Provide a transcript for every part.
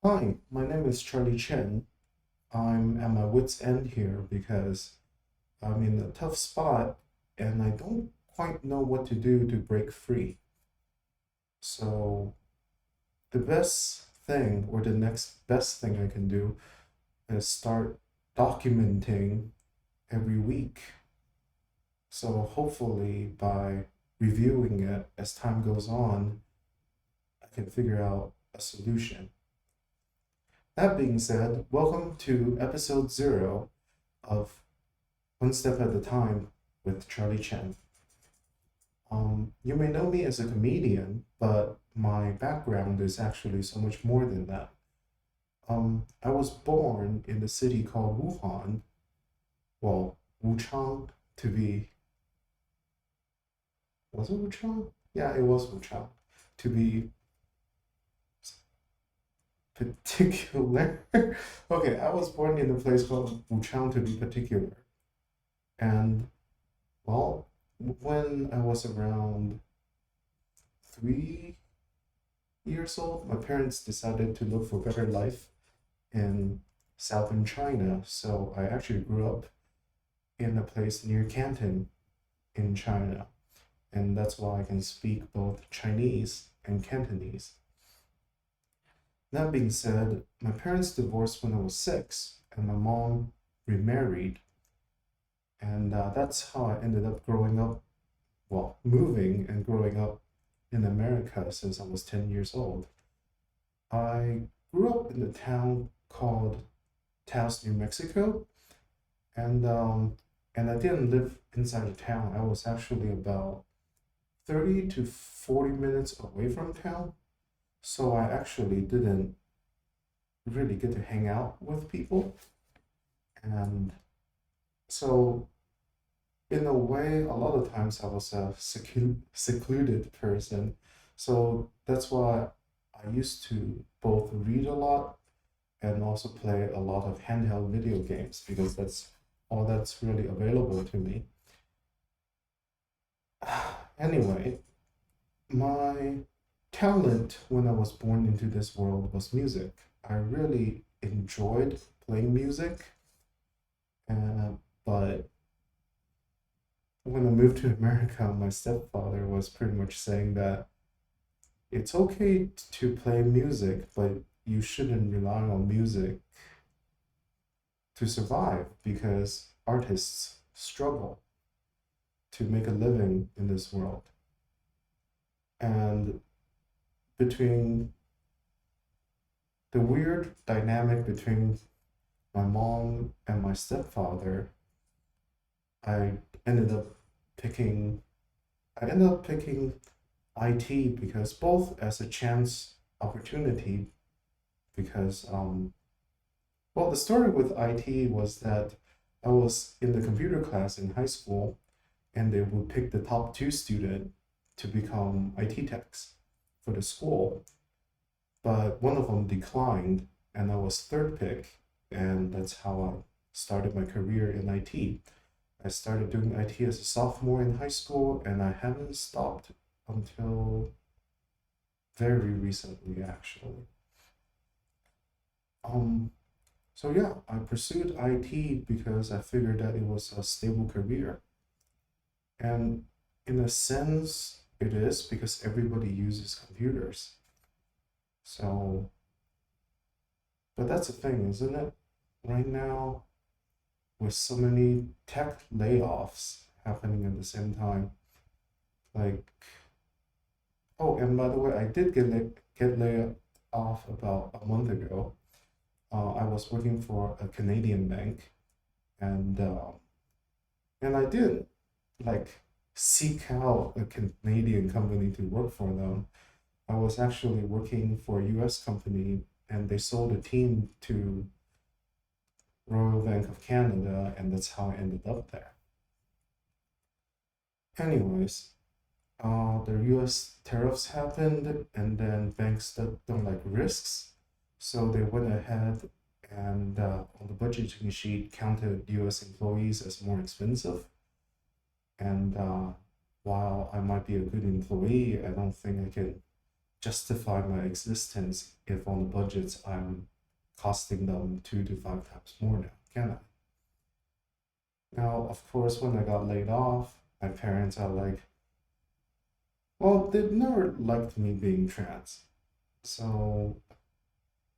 Hi, my name is Charlie Chen. I'm at my wit's end here because I'm in a tough spot and I don't quite know what to do to break free. So, the best thing, or the next best thing I can do, is start documenting every week. So, hopefully, by reviewing it as time goes on, I can figure out a solution. That being said, welcome to episode 0 of One Step at a Time with Charlie Chen. You may know me as a comedian, but my background is actually so much more than that. I was born in the city called Wuhan, well, Wuchang to be, was it Wuchang? Yeah, it was Wuchang to be particular. Okay, I was born in a place called Wuchang to be particular. And, well, when I was around 3 years old, my parents decided to look for better life in southern China. So I actually grew up in a place near Canton in China. And that's why I can speak both Chinese and Cantonese. That being said, my parents divorced when I was 6, and my mom remarried. And that's how I ended up growing up, well, moving and growing up in America since I was 10 years old. I grew up in a town called Taos, New Mexico, and I didn't live inside the town. I was actually about 30 to 40 minutes away from town, so I actually didn't really get to hang out with people. And so, in a way, a lot of times I was a secluded person. So that's why I used to both read a lot and also play a lot of handheld video games because that's all that's really available to me. Anyway, my talent when I was born into this world was music. I really enjoyed playing music, uh, but when I moved to America, my stepfather was pretty much saying that it's okay to play music, but you shouldn't rely on music to survive because artists struggle to make a living in this world. And between the weird dynamic between my mom and my stepfather, I ended up picking I ended up picking IT because both as a chance opportunity because well, the story with IT was that I was in the computer class in high school and they would pick the top 2 student to become IT techs for the school, but one of them declined and I was third pick, and that's how I started my career in IT. I started doing IT as a sophomore in high school and I haven't stopped until very recently, actually. Um, so yeah, I pursued IT because I figured that it was a stable career. And in a sense, it is because everybody uses computers. So, but that's the thing, isn't it? Right now, with so many tech layoffs happening at the same time, like, oh, and by the way, I did get laid off about a month ago. I was working for a Canadian bank, and I did like seek out a Canadian company to work for them. I was actually working for a US company and they sold a team to Royal Bank of Canada, and that's how I ended up there. Anyways, the US tariffs happened, and then banks that don't like risks, so they went ahead and on the budgeting sheet counted US employees as more expensive. And while I might be a good employee, I don't think I can justify my existence if on the budgets I'm costing them 2 to 5 times more now, can I? Now, of course, when I got laid off, my parents are like, well, they've never liked me being trans. So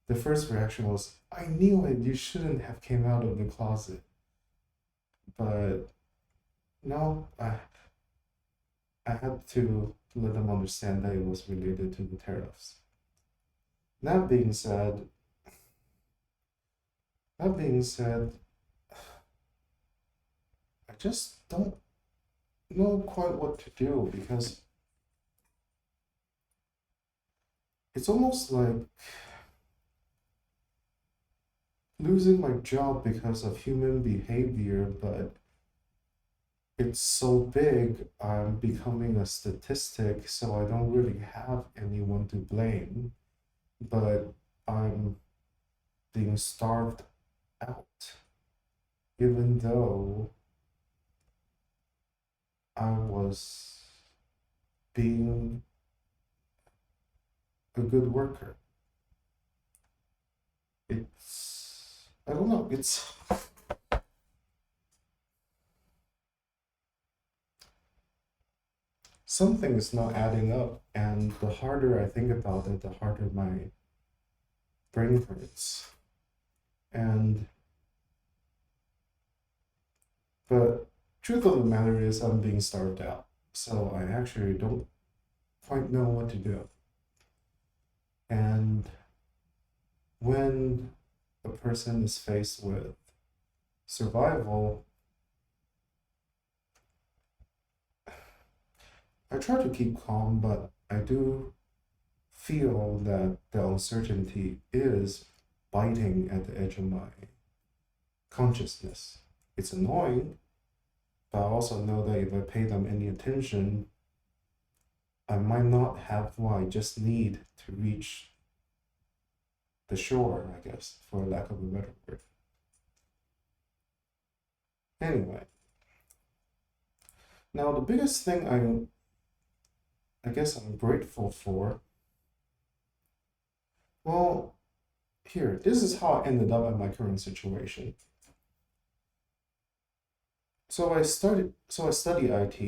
the first reaction was, I knew it, you shouldn't have came out of the closet. But no, I had to let them understand that it was related to the tariffs. That being said, that being said, I just don't know quite what to do because it's almost like losing my job because of human behavior, but it's so big, I'm becoming a statistic, so I don't really have anyone to blame, but I'm being starved out, even though I was being a good worker. I don't know, something is not adding up, and the harder I think about it, the harder my brain hurts. And, but truth of the matter is, I'm being starved out, so I actually don't quite know what to do. And when a person is faced with survival, I try to keep calm, but I do feel that the uncertainty is biting at the edge of my consciousness. It's annoying, but I also know that if I pay them any attention, I might not have what I just need to reach the shore, I guess, for lack of a better word. Anyway, now the biggest thing I guess I'm grateful for, well, here, this is how I ended up at my current situation. So I studied IT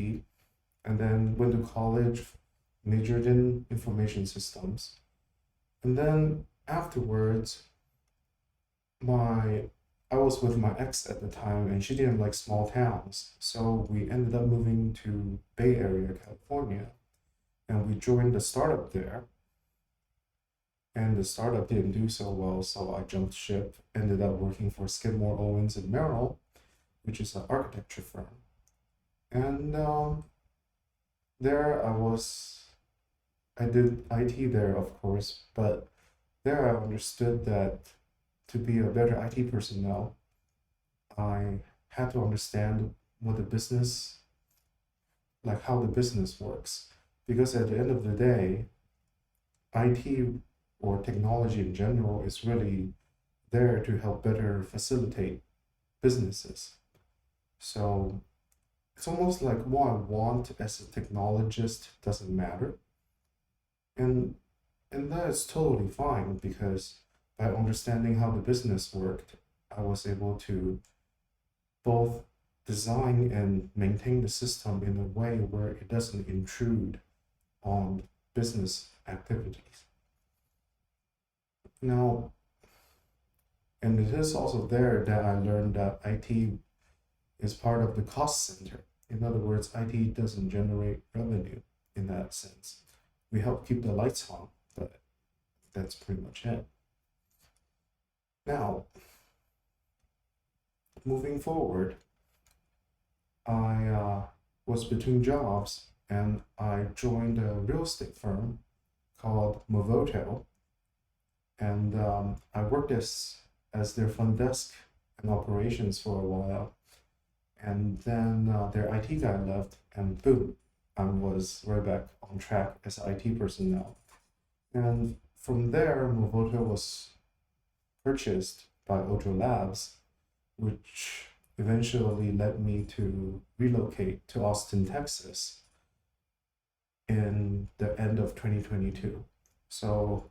and then went to college, majored in information systems. And then afterwards, my I was with my ex at the time and she didn't like small towns. So we ended up moving to Bay Area, California, and we joined the startup there. And the startup didn't do so well, so I jumped ship, ended up working for Skidmore, Owens and Merrill, which is an architecture firm. And there I did IT there, of course, but there I understood that to be a better IT personnel, I had to understand what the business, like how the business works. Because at the end of the day, IT or technology in general is really there to help better facilitate businesses. So it's almost like what I want as a technologist doesn't matter. And and that is totally fine because by understanding how the business worked, I was able to both design and maintain the system in a way where it doesn't intrude on business activities. Now, and it is also there that I learned that IT is part of the cost center. In other words, IT doesn't generate revenue in that sense. We help keep the lights on, but that's pretty much it. Now, moving forward, I was between jobs and I joined a real estate firm called Movoto, and I worked as their front desk and operations for a while, and then their IT guy left, and boom, I was right back on track as IT personnel. And from there, Movoto was purchased by Ojo Labs, which eventually led me to relocate to Austin, Texas in the end of 2022. So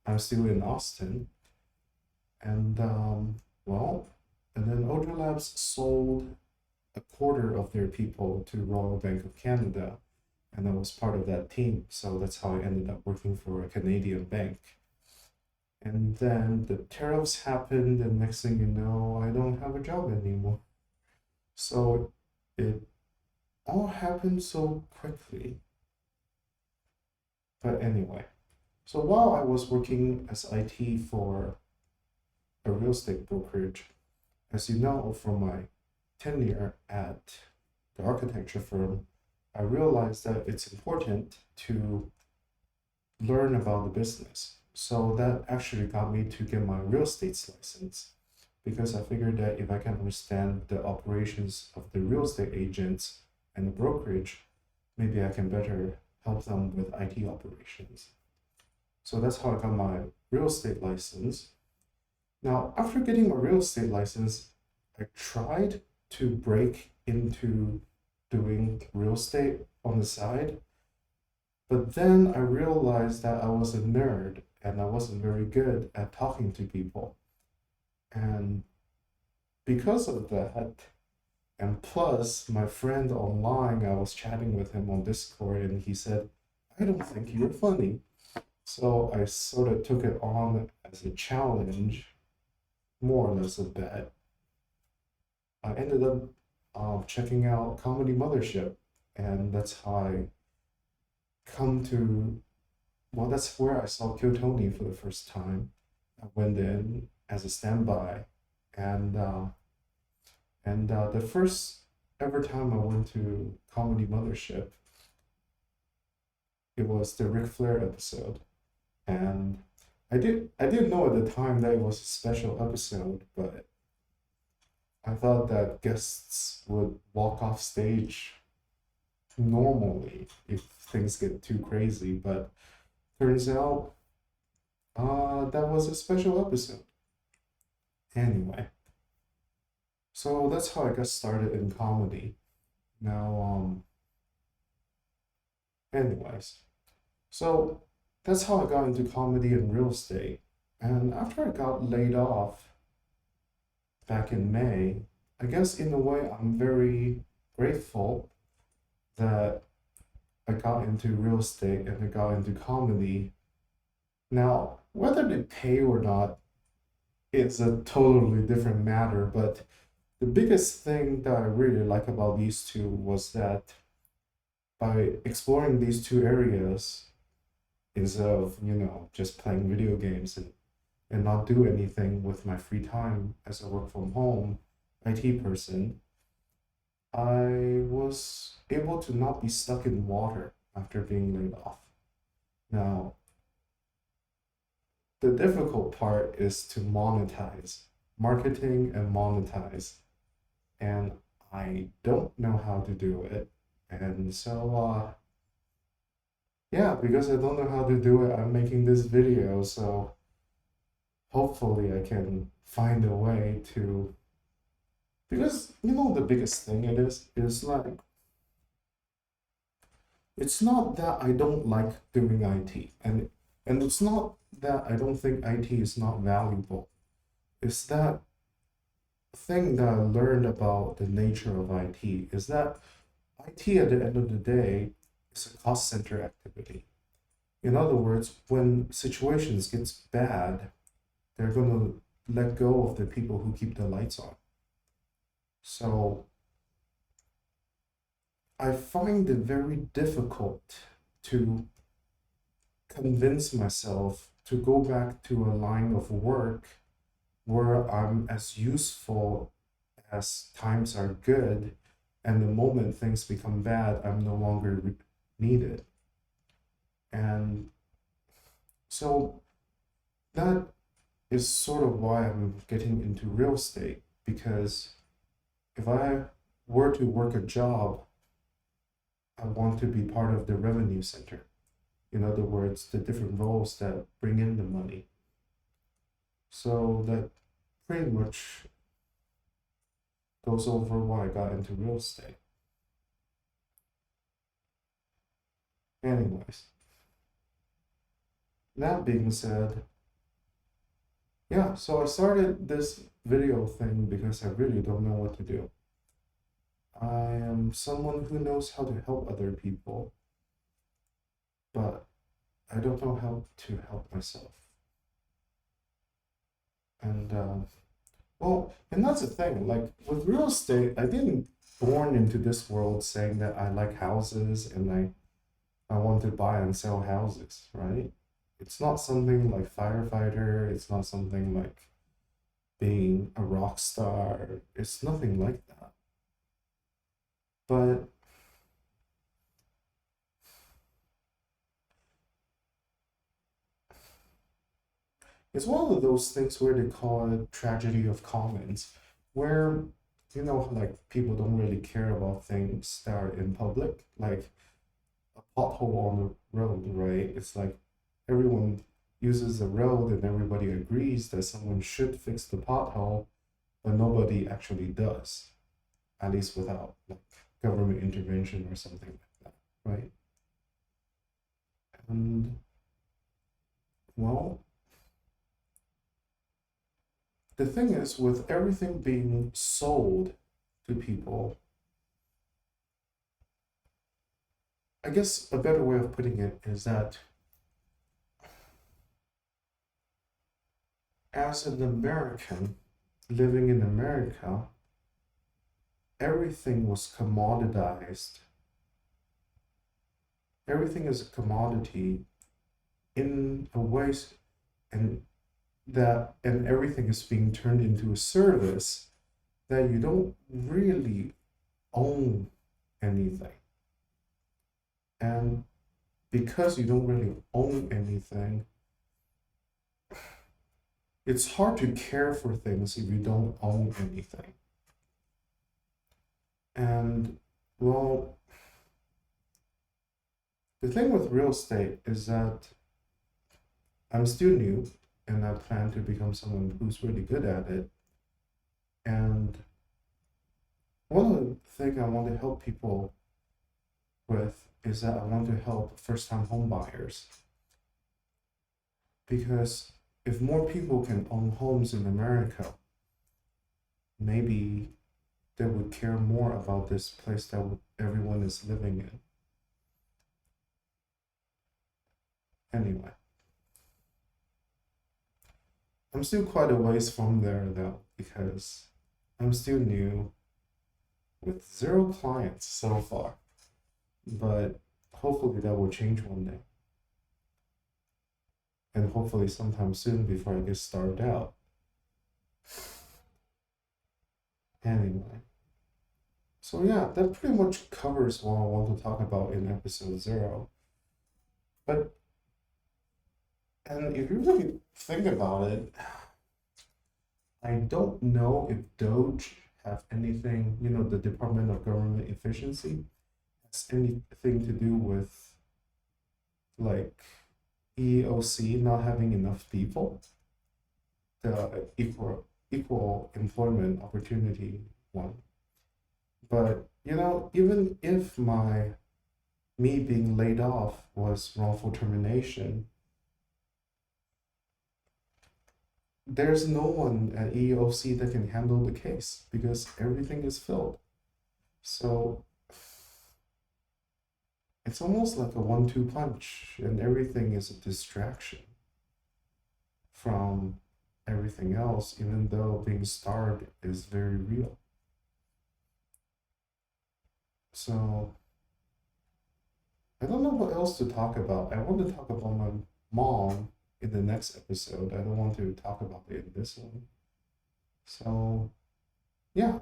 I'm still in Austin, and well, and then Odra Labs sold a quarter of their people to Royal Bank of Canada, and I was part of that team. So that's how I ended up working for a Canadian bank. And then the tariffs happened, and next thing you know, I don't have a job anymore. So it all happened so quickly. But anyway, so while I was working as IT for a real estate brokerage, as you know from my tenure at the architecture firm, I realized that it's important to learn about the business. So that actually got me to get my real estate license because I figured that if I can understand the operations of the real estate agents and the brokerage, maybe I can better help them with IT operations. So that's how I got my real estate license. Now, after getting my real estate license, I tried to break into doing real estate on the side, but then I realized that I was a nerd and I wasn't very good at talking to people. And because of that, and plus my friend online, I was chatting with him on Discord and he said, I don't think you're funny. So I sort of took it on as a challenge, more or less a bet. I ended up checking out Comedy Mothership, and that's how I come to, well, that's where I saw Kill Tony for the first time. I went in as a standby, and the first ever time I went to Comedy Mothership, it was the Ric Flair episode, and I didn't know at the time that it was a special episode, but I thought that guests would walk off stage normally if things get too crazy, but turns out that was a special episode. Anyway, so that's how I got started in comedy. Now, anyways, so that's how I got into comedy and real estate. And after I got laid off back in May, I guess in a way I'm very grateful that I got into real estate and I got into comedy. Now, whether they pay or not is a totally different matter, but the biggest thing that I really like about these two was that by exploring these two areas, instead of, just playing video games and not do anything with my free time as a work from home IT person, I was able to not be stuck in water after being laid off. Now, the difficult part is to monetize, marketing and monetize. And I don't know how to do it. And so, yeah, because I don't know how to do it, I'm making this video. So hopefully I can find a way to, because the biggest thing it is like, it's not that I don't like doing IT, and it's not that I don't think IT is not valuable. It's that thing that I learned about the nature of IT is that IT at the end of the day is a cost center activity. In other words, when situations gets bad, they're going to let go of the people who keep the lights on. So I find it very difficult to convince myself to go back to a line of work where I'm as useful as times are good, and the moment things become bad, I'm no longer needed. And so that is sort of why I'm getting into real estate, because if I were to work a job, I want to be part of the revenue center. In other words, the different roles that bring in the money. So that pretty much goes over why I got into real estate. Anyways, that being said, yeah, so I started this video thing because I really don't know what to do. I am someone who knows how to help other people, but I don't know how to help myself. And and that's the thing. Like with real estate, I didn't born into this world saying that I like houses and I want to buy and sell houses, right? It's not something like firefighter. It's not something like being a rock star. It's nothing like that. But it's one of those things where they call it tragedy of commons, where like people don't really care about things that are in public, like a pothole on the road, right? It's like everyone uses the road and everybody agrees that someone should fix the pothole, but nobody actually does, at least without like government intervention or something like that, right? And well, the thing is, with everything being sold to people, I guess a better way of putting it is that as an American living in America, everything was commoditized. Everything is a commodity in a way, and and everything is being turned into a service that you don't really own anything. And because you don't really own anything, it's hard to care for things if you don't own anything. And well, the thing with real estate is that I'm still new and I plan to become someone who's really good at it. And one of the things I want to help people with is that I want to help first time home buyers. Because if more people can own homes in America, maybe they would care more about this place that everyone is living in. Anyway, I'm still quite a ways from there though, because I'm still new with 0 clients so far. But hopefully that will change one day. And hopefully sometime soon before I get started out. Anyway. So yeah, that pretty much covers what I want to talk about in episode 0. But and if you really think about it, I don't know if Doge have anything, the Department of Government Efficiency has anything to do with like EEOC not having enough people, the equal employment opportunity one. But even if me being laid off was wrongful termination, there's no one at EEOC that can handle the case because everything is filled. So it's almost like a 1-2 punch, and everything is a distraction from everything else, even though being starved is very real. So I don't know what else to talk about. I want to talk about my mom in the next episode. I don't want to talk about it in this one. So yeah.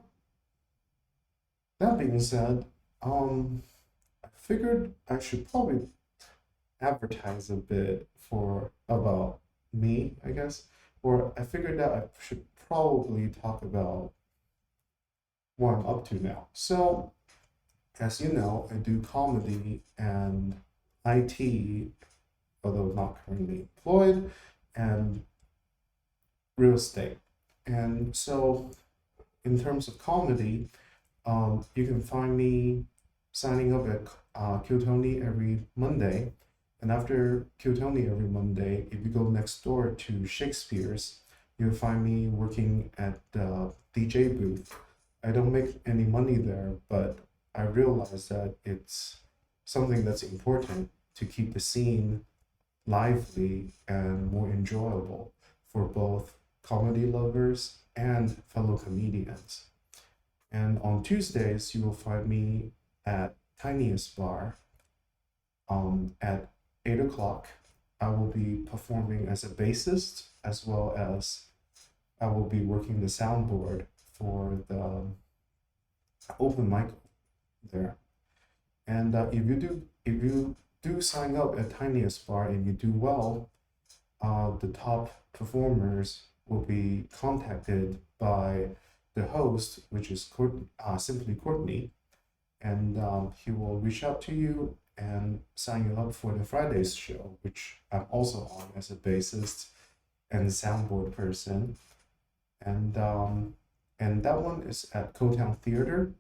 That being said, I figured I should probably advertise a bit for about me, I guess. Or I figured that I should probably talk about what I'm up to now. So, as you know, I do comedy and IT, although not currently employed, and real estate. And so, in terms of comedy, you can find me signing up at Q Tony every Monday And after Kill Tony every Monday, if you go next door to Shakespeare's, you'll find me working at the DJ booth. I don't make any money there, but I realize that it's something that's important to keep the scene lively and more enjoyable for both comedy lovers and fellow comedians. And on Tuesdays, you will find me at Tiniest Bar at 8 o'clock. I will be performing as a bassist as well as I will be working the soundboard for the open mic there. And if you do sign up at Tiniest Bar and you do well, the top performers will be contacted by the host, which is simply Courtney, and he will reach out to you and sign you up for the Fridays show, which I'm also on as a bassist and soundboard person, and that one is at Cotown Theater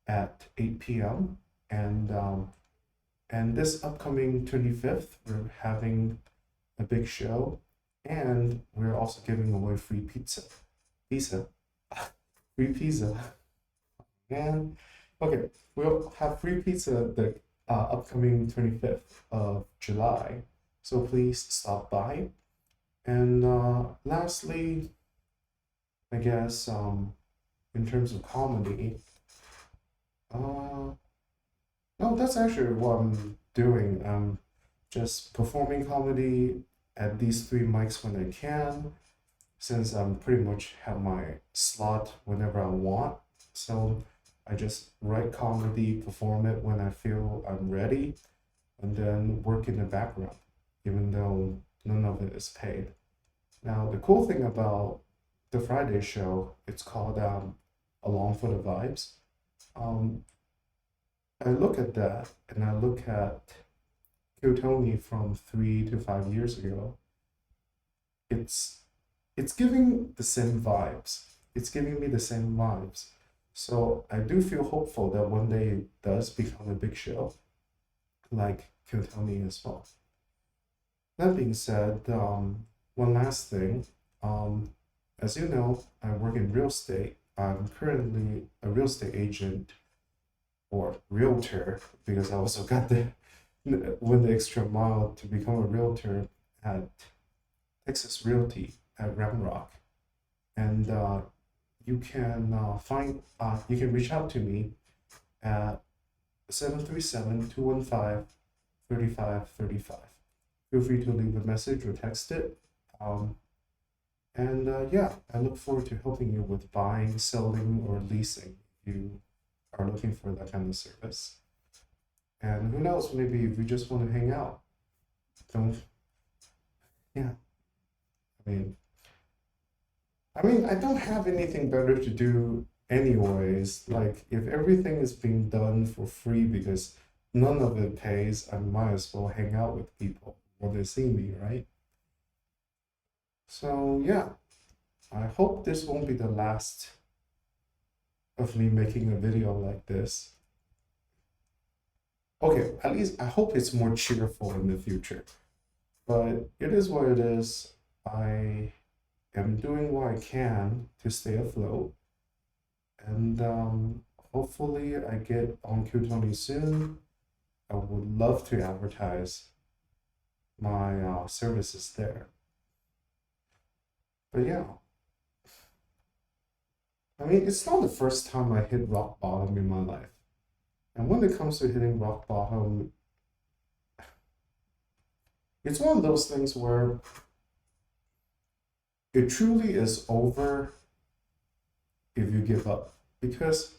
at 8 p.m. And this upcoming 25th, we're having a big show, and we're also giving away free pizza. Pizza. Free pizza. And okay, we'll have free pizza the upcoming 25th of July. So please stop by. And lastly, I guess in terms of comedy, no, that's actually what I'm doing. I'm just performing comedy at these three mics when I can, since I'm pretty much have my slot whenever I want. So I just write comedy, perform it when I feel I'm ready, and then work in the background, even though none of it is paid. Now, the cool thing about the Friday show, it's called Along for the Vibes. Um, I look at that and I look at Kyotoni from 3 to 5 years ago. It's it's giving the same vibes. It's giving me the same vibes. So I do feel hopeful that one day it does become a big show, like Kyotoni as well. That being said, one last thing. Um, as you know, I work in real estate. I'm currently a real estate agent or realtor because I also got the went the extra mile to become a realtor at Texas Realty at Rock. And you can reach out to me at 737-215-3535. Feel free to leave a message or text it. And yeah, I look forward to helping you with buying, selling, or leasing if you are looking for that kind of service. And who knows, maybe if you just want to hang out, don't, yeah, I mean, I don't have anything better to do anyways. Like, if everything is being done for free because none of it pays, I might as well hang out with people when they see me, right? So, yeah, I hope this won't be the last of me making a video like this. Okay, at least I hope it's more cheerful in the future. But it is what it is. I am doing what I can to stay afloat. And hopefully I get on Q20 soon. I would love to advertise my services there. But yeah, it's not the first time I hit rock bottom in my life. And when it comes to hitting rock bottom, it's one of those things where it truly is over if you give up. Because,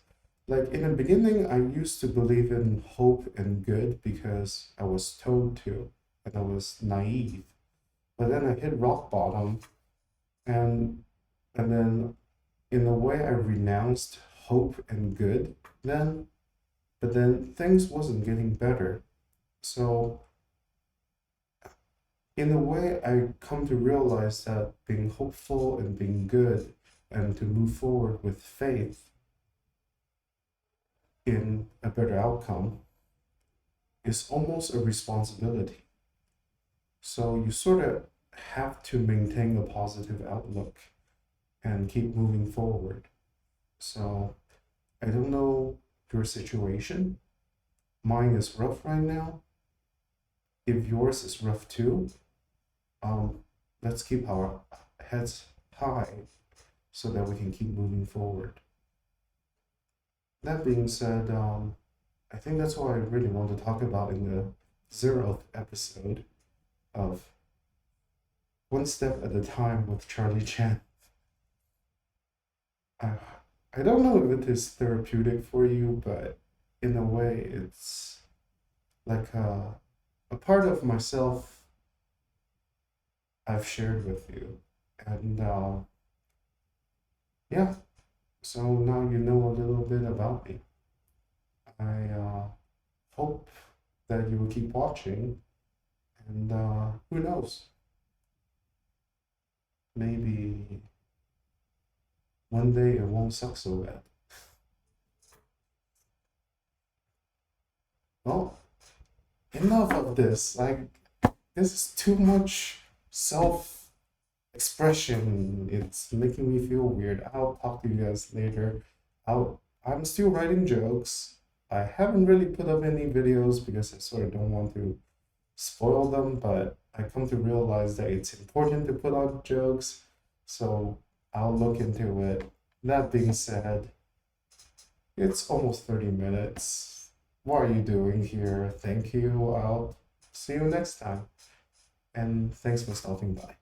like, in the beginning, I used to believe in hope and good because I was told to, and I was naive. But then I hit rock bottom, and then in a way I renounced hope and good then, but then things wasn't getting better. So in a way I come to realize that being hopeful and being good and to move forward with faith in a better outcome is almost a responsibility. So you sort of have to maintain a positive outlook and keep moving forward. So I don't know your situation. Mine is rough right now. If yours is rough too, um, let's keep our heads high so that we can keep moving forward. That being said, I think that's what I really want to talk about in the 0th episode of One Step at a Time with Charlie Chen. I, I don't know if it is therapeutic for you, but in a way, it's like a part of myself I've shared with you. And yeah, so now you know a little bit about me. I hope that you will keep watching, and who knows, maybe one day it won't suck so bad. Well, enough of this. Like, this is too much self expression. It's making me feel weird. I'll talk to you guys later. I'm still writing jokes. I haven't really put up any videos because I sort of don't want to spoil them, but I come to realize that it's important to put out jokes, so I'll look into it. That being said, it's almost 30 minutes. What are you doing here? Thank you. I'll see you next time. And thanks for stopping by.